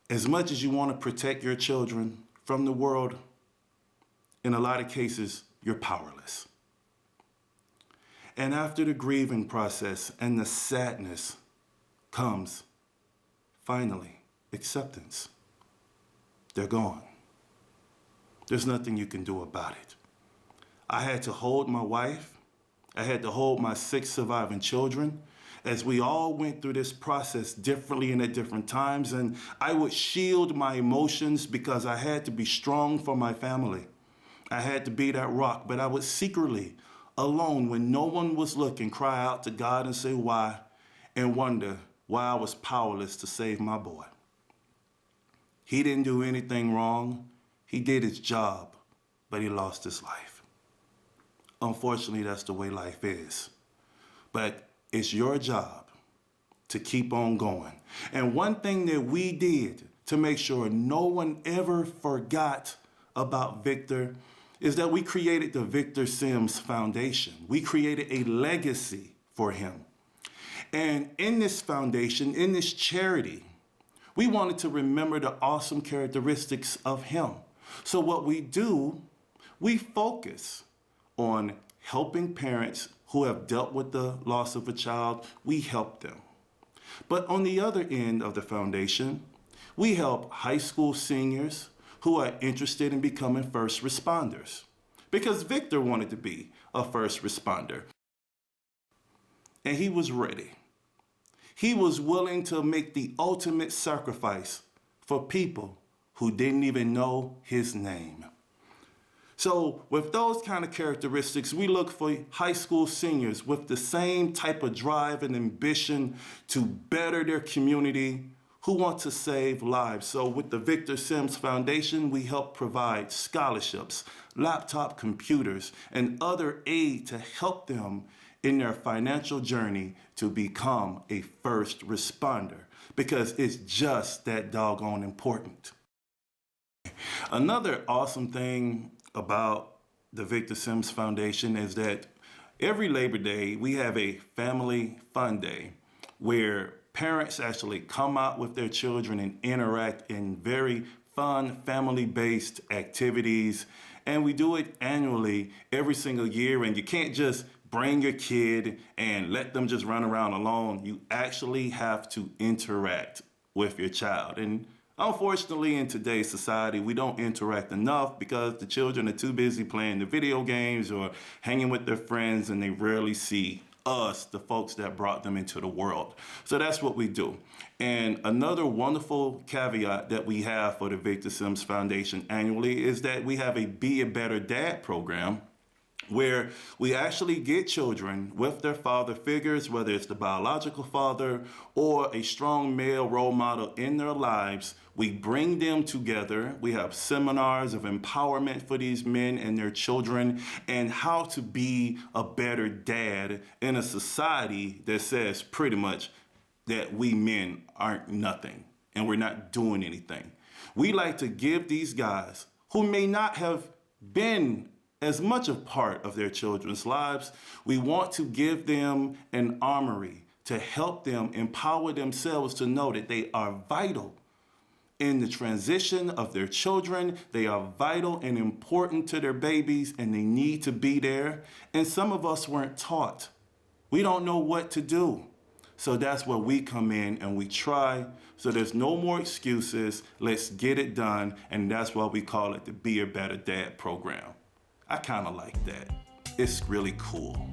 As much as you want to protect your children from the world, in a lot of cases, you're powerless. And after the grieving process and the sadness comes, finally, acceptance. They're gone. There's nothing you can do about it. I had to hold my wife. I had to hold my 6 surviving children as we all went through this process differently and at different times. And I would shield my emotions because I had to be strong for my family. I had to be that rock, but I would secretly, alone when no one was looking, cry out to God and say why, and wonder why I was powerless to save my boy. He didn't do anything wrong. He did his job, but he lost his life. Unfortunately, that's the way life is. But it's your job to keep on going. And one thing that we did to make sure no one ever forgot about Victor is that we created the Victor Sims Foundation. We created a legacy for him. And in this foundation, in this charity, we wanted to remember the awesome characteristics of him. So what we do, we focus on helping parents who have dealt with the loss of a child. We help them. But on the other end of the foundation, we help high school seniors who are interested in becoming first responders, because Victor wanted to be a first responder. And he was ready. He was willing to make the ultimate sacrifice for people who didn't even know his name. So with those kind of characteristics, we look for high school seniors with the same type of drive and ambition to better their community, who want to save lives. So with the Victor Sims Foundation, we help provide scholarships, laptop computers, and other aid to help them in their financial journey to become a first responder, because it's just that doggone important. Another awesome thing about the Victor Sims Foundation is that every Labor Day, we have a family fun day where parents actually come out with their children and interact in very fun, family-based activities. And we do it annually every single year. And you can't just bring your kid and let them just run around alone. You actually have to interact with your child. And unfortunately, in today's society, we don't interact enough because the children are too busy playing the video games or hanging with their friends, and they rarely see us, the folks that brought them into the world. So that's what we do. And another wonderful caveat that we have for the Victor Sims Foundation annually is that we have a Be a Better Dad program, where we actually get children with their father figures, whether it's the biological father or a strong male role model in their lives. We bring them together. We have seminars of empowerment for these men and their children, and how to be a better dad in a society that says pretty much that we men aren't nothing and we're not doing anything. We like to give these guys who may not have been as much a part of their children's lives, we want to give them an armory to help them empower themselves to know that they are vital in the transition of their children. They are vital and important to their babies, and they need to be there. And some of us weren't taught. We don't know what to do. So that's where we come in and we try. So there's no more excuses. Let's get it done. And that's why we call it the Be a Better Dad program. I kind of like that. It's really cool.